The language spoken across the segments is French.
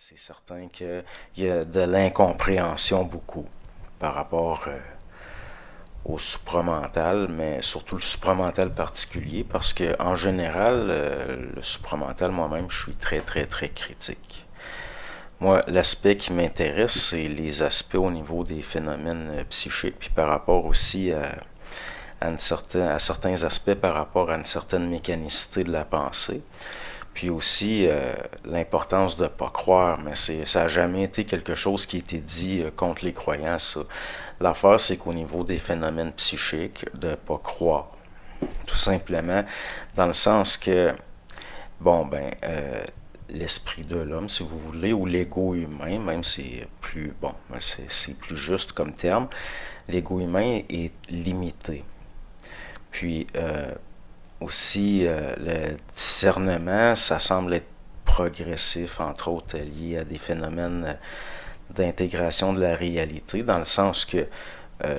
C'est certain qu'il y a de l'incompréhension beaucoup par rapport au supramental, mais surtout le supramental particulier, parce que en général, le supramental, moi-même, je suis très, très, très critique. Moi, l'aspect qui m'intéresse, c'est les aspects au niveau des phénomènes psychiques, puis par rapport aussi à certains aspects par rapport à une certaine mécanicité de la pensée. Puis aussi, l'importance de ne pas croire, mais ça n'a jamais été quelque chose qui a été dit contre les croyants, ça. L'affaire, c'est qu'au niveau des phénomènes psychiques, de ne pas croire. Tout simplement, dans le sens que, bon, l'esprit de l'homme, si vous voulez, ou l'ego humain, même c'est plus, bon, c'est plus juste comme terme, l'ego humain est limité. Puis, aussi, le discernement, ça semble être progressif, entre autres lié à des phénomènes d'intégration de la réalité, dans le sens que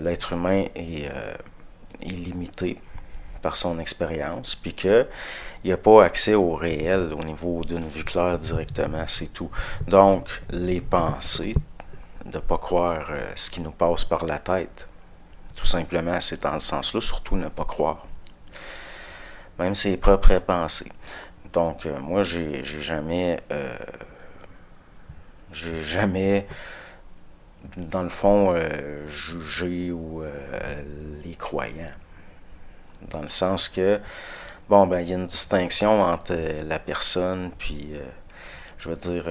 l'être humain est limité par son expérience, puis qu'il n'y a pas accès au réel au niveau d'une vue claire directement, c'est tout. Donc, les pensées, de ne pas croire ce qui nous passe par la tête, tout simplement, c'est dans ce sens-là, surtout ne pas croire. Même ses propres pensées. Donc, moi, j'ai jamais, dans le fond, jugé ou les croyants. Dans le sens que, bon, ben, il y a une distinction entre la personne, puis, je veux dire,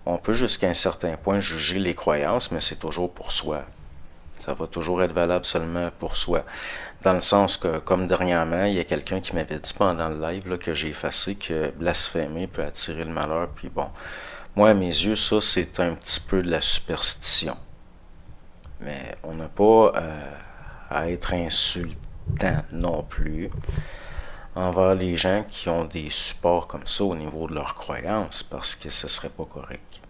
on peut jusqu'à un certain point juger les croyances, mais c'est toujours pour soi. Ça va toujours être valable seulement pour soi. Dans le sens que, comme dernièrement, il y a quelqu'un qui m'avait dit pendant le live là, que j'ai effacé que blasphémer peut attirer le malheur. Puis bon, moi à mes yeux, ça c'est un petit peu de la superstition. Mais on n'a pas à être insultant non plus envers les gens qui ont des supports comme ça au niveau de leurs croyances, parce que ce serait pas correct.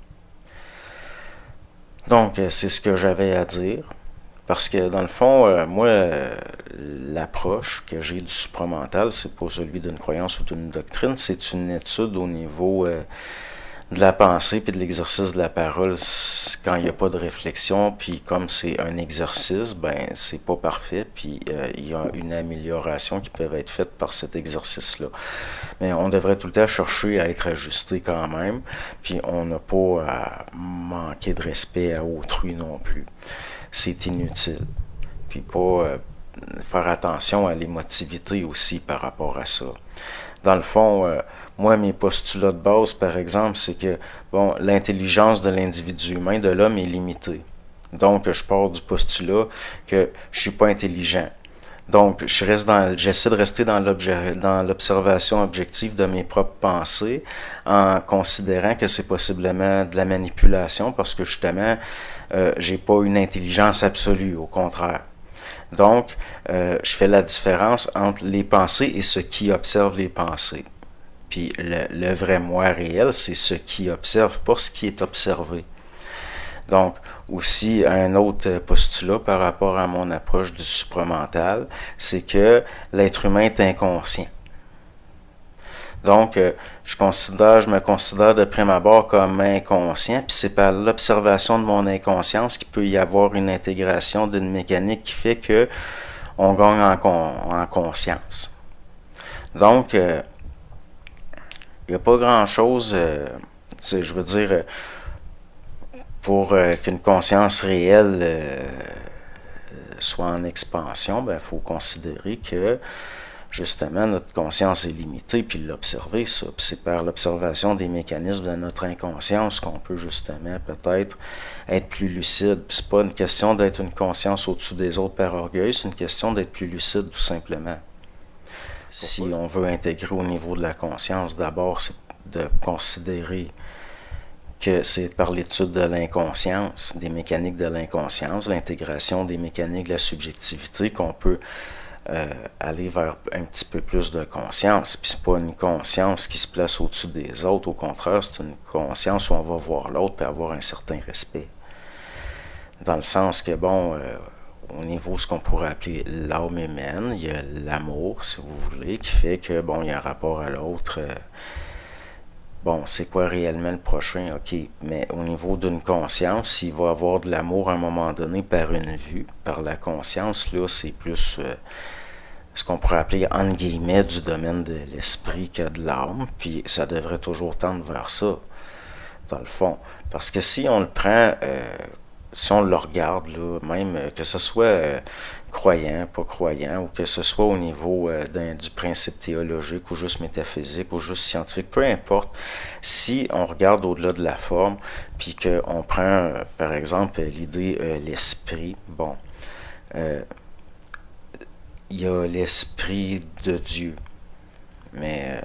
Donc, c'est ce que j'avais à dire. Parce que dans le fond, moi, l'approche que j'ai du supramental, c'est pas celui d'une croyance ou d'une doctrine, c'est une étude au niveau de la pensée puis de l'exercice de la parole quand il n'y a pas de réflexion, puis comme c'est un exercice, ben c'est pas parfait, puis il y a une amélioration qui peut être faite par cet exercice-là. Mais on devrait tout le temps chercher à être ajusté quand même, puis on n'a pas à manquer de respect à autrui non plus. C'est inutile. Puis pas faire attention à l'émotivité aussi par rapport à ça. Dans le fond, moi, mes postulats de base, par exemple, c'est que bon, l'intelligence de l'individu humain, de l'homme, est limitée. Donc, je pars du postulat que je suis pas intelligent. Donc, j'essaie de rester dans l'observation objective de mes propres pensées en considérant que c'est possiblement de la manipulation parce que justement, j'ai pas une intelligence absolue, au contraire. Donc, je fais la différence entre les pensées et ce qui observe les pensées. Puis le vrai moi réel, c'est ce qui observe, pas ce qui est observé. Donc, aussi, un autre postulat par rapport à mon approche du supramental, c'est que l'être humain est inconscient. Donc, je me considère de prime abord comme inconscient, puis c'est par l'observation de mon inconscience qu'il peut y avoir une intégration d'une mécanique qui fait que on gagne en conscience. Donc, il n'y a pas grand-chose, je veux dire, pour qu'une conscience réelle soit en expansion, il faut considérer que justement notre conscience est limitée, puis l'observer, ça. Puis c'est par l'observation des mécanismes de notre inconscience qu'on peut justement peut-être être plus lucide. Puis c'est pas une question d'être une conscience au-dessus des autres par orgueil, c'est une question d'être plus lucide tout simplement. Si on veut intégrer au niveau de la conscience, d'abord c'est de considérer que c'est par l'étude de l'inconscience, des mécaniques de l'inconscience, l'intégration des mécaniques de la subjectivité qu'on peut aller vers un petit peu plus de conscience. Puis c'est pas une conscience qui se place au-dessus des autres, au contraire, c'est une conscience où on va voir l'autre et avoir un certain respect. Dans le sens que, bon, au niveau de ce qu'on pourrait appeler l'âme humaine, il y a l'amour, si vous voulez, qui fait que, bon, il y a un rapport à l'autre bon, c'est quoi réellement le prochain? OK, mais au niveau d'une conscience, il va avoir de l'amour à un moment donné par une vue, par la conscience, là, c'est plus ce qu'on pourrait appeler, entre guillemets, du domaine de l'esprit que de l'âme, puis ça devrait toujours tendre vers ça, dans le fond. Parce que si on le prend, si on le regarde, là, même que ce soit croyant, pas croyant, ou que ce soit au niveau du principe théologique, ou juste métaphysique, ou juste scientifique, peu importe, si on regarde au-delà de la forme, puis qu'on prend, par exemple, l'idée l'esprit, bon, euh, il y a l'esprit de Dieu, mais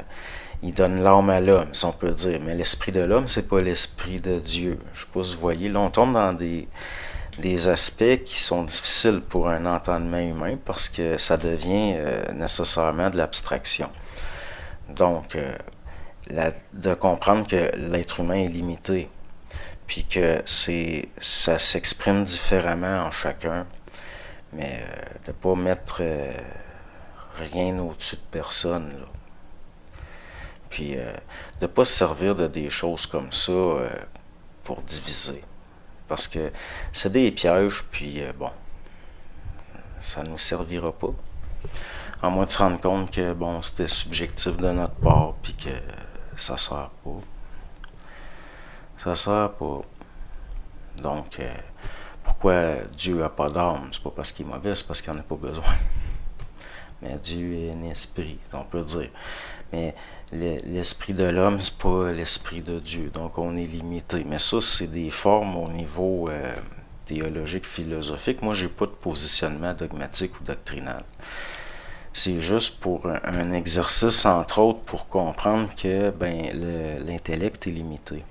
il donne l'âme à l'homme, si on peut dire. Mais l'esprit de l'homme, c'est pas l'esprit de Dieu. Je sais pas si vous voyez. Là, on tombe dans des aspects qui sont difficiles pour un entendement humain parce que ça devient nécessairement de l'abstraction. Donc, de comprendre que l'être humain est limité, puis que ça s'exprime différemment en chacun, mais de ne pas mettre rien au-dessus de personne, là. Puis de ne pas se servir de des choses comme ça pour diviser. Parce que c'est des pièges, puis bon, ça ne nous servira pas. À moins de se rendre compte que bon, c'était subjectif de notre part, puis que ça sert pas. Ça sert pas. Donc, pourquoi Dieu a pas d'âme? C'est pas parce qu'il est mauvais, c'est parce qu'il n'en a pas besoin. Mais Dieu est un esprit, on peut dire. Mais l'esprit de l'homme, c'est pas l'esprit de Dieu. Donc, on est limité. Mais ça, c'est des formes au niveau théologique, philosophique. Moi, j'ai pas de positionnement dogmatique ou doctrinal. C'est juste pour un exercice, entre autres, pour comprendre que ben, l'intellect est limité.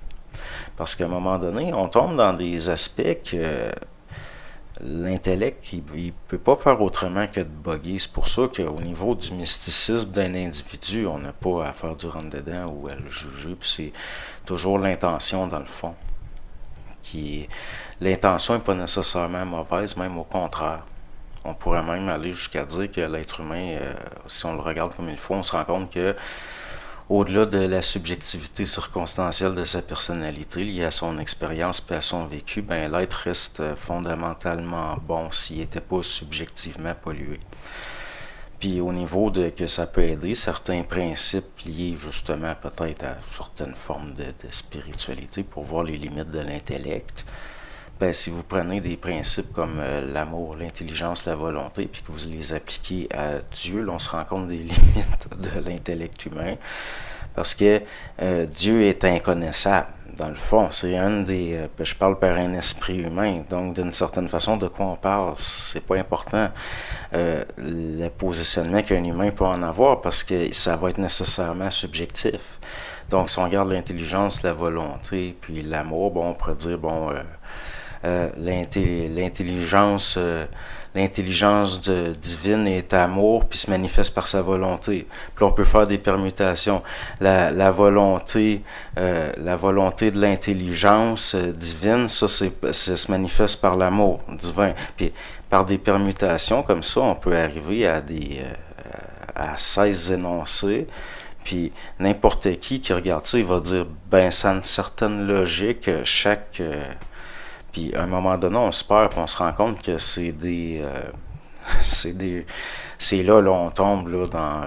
Parce qu'à un moment donné, on tombe dans des aspects que l'intellect, il ne peut pas faire autrement que de bugger. C'est pour ça qu'au niveau du mysticisme d'un individu, on n'a pas à faire du rentre-dedans ou à le juger. Puis c'est toujours l'intention, dans le fond. L'intention n'est pas nécessairement mauvaise, même au contraire. On pourrait même aller jusqu'à dire que l'être humain, si on le regarde comme il faut, on se rend compte que au-delà de la subjectivité circonstancielle de sa personnalité liée à son expérience et à son vécu, ben l'être reste fondamentalement bon s'il n'était pas subjectivement pollué. Puis au niveau de que ça peut aider, certains principes liés justement peut-être à certaines formes de spiritualité pour voir les limites de l'intellect, ben, si vous prenez des principes comme l'amour, l'intelligence, la volonté, puis que vous les appliquez à Dieu, là, on se rend compte des limites de l'intellect humain, parce que Dieu est inconnaissable. Dans le fond, c'est un des... je parle par un esprit humain, donc d'une certaine façon, de quoi on parle, c'est pas important le positionnement qu'un humain peut en avoir, parce que ça va être nécessairement subjectif. Donc, si on regarde l'intelligence, la volonté, puis l'amour, bon, on pourrait dire, bon... l'intelligence divine est amour puis se manifeste par sa volonté. Puis on peut faire des permutations. La volonté de l'intelligence divine, ça se manifeste par l'amour divin. Puis par des permutations comme ça, on peut arriver à 16 énoncés. Puis n'importe qui regarde ça, il va dire ben ça a une certaine logique, chaque puis à un moment donné, on se perd et on se rend compte que c'est là on tombe là, dans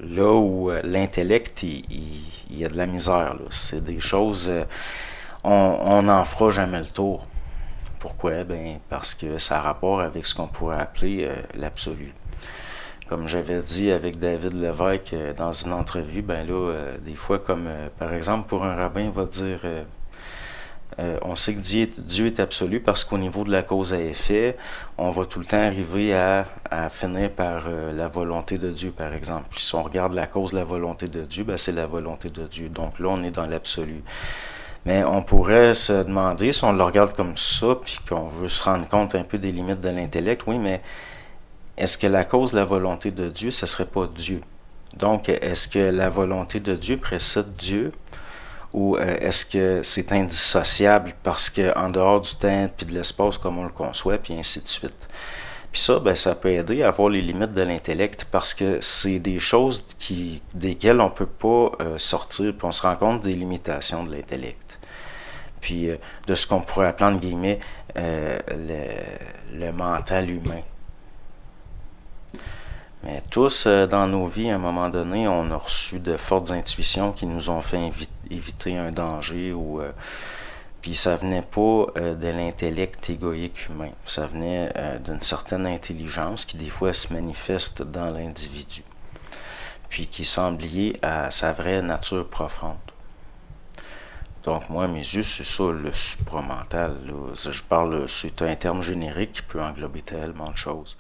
là où l'intellect, il y a de la misère. Là. C'est des choses, on n'en fera jamais le tour. Pourquoi? Ben, parce que ça a rapport avec ce qu'on pourrait appeler l'absolu. Comme j'avais dit avec David Lévesque dans une entrevue, ben là, des fois, comme par exemple, pour un rabbin, il va dire... on sait que Dieu est absolu parce qu'au niveau de la cause à effet, on va tout le temps arriver à finir par la volonté de Dieu, par exemple. Puis si on regarde la cause de la volonté de Dieu, ben c'est la volonté de Dieu. Donc là, on est dans l'absolu. Mais on pourrait se demander, si on le regarde comme ça, puis qu'on veut se rendre compte un peu des limites de l'intellect, oui, mais est-ce que la cause de la volonté de Dieu, ce ne serait pas Dieu? Donc, est-ce que la volonté de Dieu précède Dieu? Ou est-ce que c'est indissociable parce qu'en dehors du temps et de l'espace comme on le conçoit, puis ainsi de suite. Puis ça, ben, ça peut aider à voir les limites de l'intellect parce que c'est des choses desquelles on peut pas sortir, puis on se rend compte des limitations de l'intellect. Puis de ce qu'on pourrait appeler, entre guillemets, le mental humain. Mais tous, dans nos vies, à un moment donné, on a reçu de fortes intuitions qui nous ont fait éviter un danger ou puis ça venait pas de l'intellect égoïque humain. Ça venait d'une certaine intelligence qui des fois se manifeste dans l'individu. Puis qui semble liée à sa vraie nature profonde. Donc moi, mes yeux, c'est ça, le supramental. Là. Je parle, c'est un terme générique qui peut englober tellement de choses.